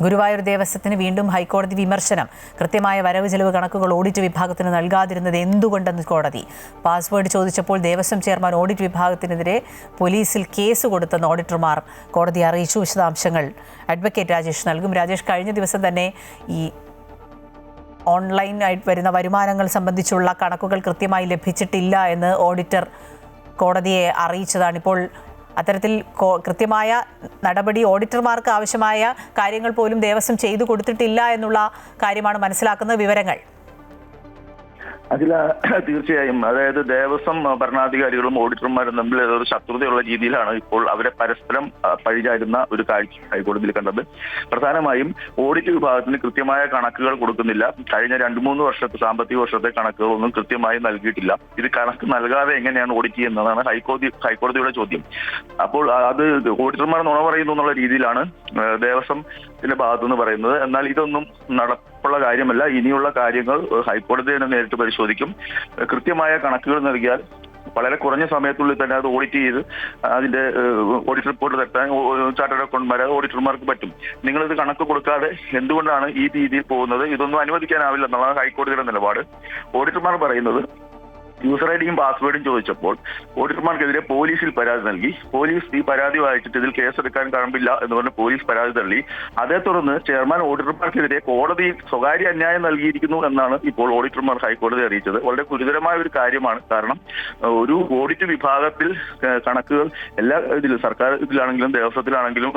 ഗുരുവായൂർ ദേവസ്വത്തിന് വീണ്ടും ഹൈക്കോടതി വിമർശനം. കൃത്യമായ വരവ് ചെലവ് കണക്കുകൾ ഓഡിറ്റ് വിഭാഗത്തിന് നൽകാതിരുന്നത് എന്തുകൊണ്ടെന്ന് കോടതി. പാസ്വേഡ് ചോദിച്ചപ്പോൾ ദേവസ്വം ചെയർമാൻ ഓഡിറ്റ് വിഭാഗത്തിനെതിരെ പോലീസിൽ കേസ് കൊടുത്തെന്ന് ഓഡിറ്റർമാർ കോടതിയെ അറിയിച്ചു. വിശദാംശങ്ങൾ അഡ്വക്കേറ്റ് രാജേഷ് നൽകും. രാജേഷ്, കഴിഞ്ഞ ദിവസം തന്നെ ഈ ഓൺലൈനായിട്ട് വരുന്ന വരുമാനങ്ങൾ സംബന്ധിച്ചുള്ള കണക്കുകൾ കൃത്യമായി ലഭിച്ചിട്ടില്ല എന്ന് ഓഡിറ്റർ കോടതിയെ അറിയിച്ചതാണ്. ഇപ്പോൾ അത്തരത്തിൽ കൃത്യമായ നടപടി ഓഡിറ്റർമാർക്ക് ആവശ്യമായ കാര്യങ്ങൾ പോലും ദേവസ്വം ചെയ്തു കൊടുത്തിട്ടില്ല എന്നുള്ള കാര്യമാണ് മനസ്സിലാക്കുന്ന വിവരങ്ങൾ. അതിൽ തീർച്ചയായും അതായത് ദേവസ്വം ഭരണാധികാരികളും ഓഡിറ്റർമാരും തമ്മിൽ ഒരു ശത്രുതയുള്ള രീതിയിലാണ് ഇപ്പോൾ അവരെ പരസ്പരം പഴിചാരുന്ന ഒരു കാഴ്ച ഹൈക്കോടതിയിൽ കണ്ടത്. പ്രധാനമായും ഓഡിറ്റ് വിഭാഗത്തിന് കൃത്യമായ കണക്കുകൾ കൊടുക്കുന്നില്ല. കഴിഞ്ഞ 2-3 വർഷത്തെ സാമ്പത്തിക വർഷത്തെ കണക്കുകളൊന്നും കൃത്യമായി നൽകിയിട്ടില്ല. ഇത് കണക്ക് നൽകാതെ എങ്ങനെയാണ് ഓഡിറ്റ് ചെയ്യുന്നതാണ് ഹൈക്കോടതിയുടെ ചോദ്യം. അപ്പോൾ അത് ഓഡിറ്റർമാർ നുണ പറയുന്നു എന്നുള്ള രീതിയിലാണ് ദേവസ്വത്തിന്റെ ഭാഗത്തുനിന്ന് പറയുന്നത്. എന്നാൽ ഇതൊന്നും നടപ്പുള്ള കാര്യമല്ല. ഇനിയുള്ള കാര്യങ്ങൾ ഹൈക്കോടതി തന്നെ നേരിട്ട് പരിശോധിക്കും. കൃത്യമായ കണക്കുകൾ നൽകിയാൽ വളരെ കുറഞ്ഞ സമയത്തുള്ളിൽ തന്നെ അത് ഓഡിറ്റ് ചെയ്ത് അതിന്റെ ഓഡിറ്റ് റിപ്പോർട്ട് തട്ടാൻ ചാർട്ടേഡ് അക്കൗണ്ടന്മാർ ഓഡിറ്റർമാർക്ക് പറ്റും. നിങ്ങളിത് കണക്ക് കൊടുക്കാതെ എന്തുകൊണ്ടാണ് ഈ രീതിയിൽ പോകുന്നത്? ഇതൊന്നും അനുവദിക്കാനാവില്ല എന്നുള്ളതാണ് ഹൈക്കോടതിയുടെ നിലപാട്. ഓഡിറ്റർമാർ പറയുന്നത് യൂസർ ഐഡിയും പാസ്വേഡും ചോദിച്ചപ്പോൾ ഓഡിറ്റർമാർക്കെതിരെ പോലീസിൽ പരാതി നൽകി. പോലീസ് ഈ പരാതി വായിച്ചിട്ട് ഇതിൽ കേസെടുക്കാൻ കഴമ്പില്ല എന്ന് പറഞ്ഞ് പോലീസ് പരാതി തള്ളി. അതേ തുടർന്ന് ചെയർമാൻ ഓഡിറ്റർമാർക്കെതിരെ കോടതിയിൽ സ്വകാര്യ അന്യായം നൽകിയിരിക്കുന്നു എന്നാണ് ഇപ്പോൾ ഓഡിറ്റർമാർ ഹൈക്കോടതി അറിയിച്ചത്. വളരെ ഗുരുതരമായ ഒരു കാര്യമാണ്. കാരണം ഒരു ഓഡിറ്റ് വിഭാഗത്തിൽ കണക്കുകൾ എല്ലാ ഇതിലും സർക്കാർ ഇതിലാണെങ്കിലും ദേവസ്വത്തിലാണെങ്കിലും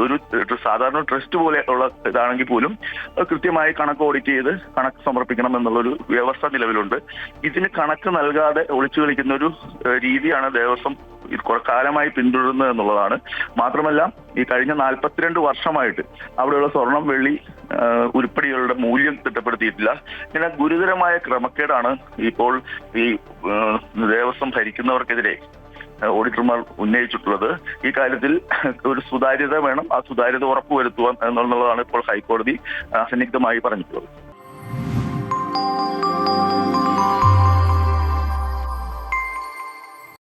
ഒരു സാധാരണ ട്രസ്റ്റ് പോലെ ഉള്ള ഇതാണെങ്കിൽ പോലും കൃത്യമായി കണക്ക് ഓഡിറ്റ് ചെയ്ത് കണക്ക് സമർപ്പിക്കണം എന്നുള്ളൊരു വ്യവസ്ഥ നിലവിലുണ്ട്. ഇതിന് കണക്ക് നൽകാതെ ഒളിച്ചു കളിക്കുന്ന ഒരു രീതിയാണ് ദേവസ്വം കാലമായി പിന്തുടരുന്നത് എന്നുള്ളതാണ്. മാത്രമല്ല ഈ കഴിഞ്ഞ 42 വർഷമായിട്ട് അവിടെയുള്ള സ്വർണം, വെള്ളി, ഉരുപ്പടികളുടെ മൂല്യം തിട്ടപ്പെടുത്തിയിട്ടില്ല. ഇങ്ങനെ ഗുരുതരമായ ക്രമക്കേടാണ് ഇപ്പോൾ ഈ ദേവസ്വം ഭരിക്കുന്നവർക്കെതിരെ ഓഡിറ്റർമാർ ഉന്നയിച്ചിട്ടുള്ളത്. ഈ കാര്യത്തിൽ ഒരു സുതാര്യത വേണം. ആ സുതാര്യത ഉറപ്പുവരുത്തുവാൻ എന്നുള്ളതാണ് ഇപ്പോൾ ഹൈക്കോടതി അസന്നിഗ്ധമായി പറഞ്ഞിട്ടുള്ളത്.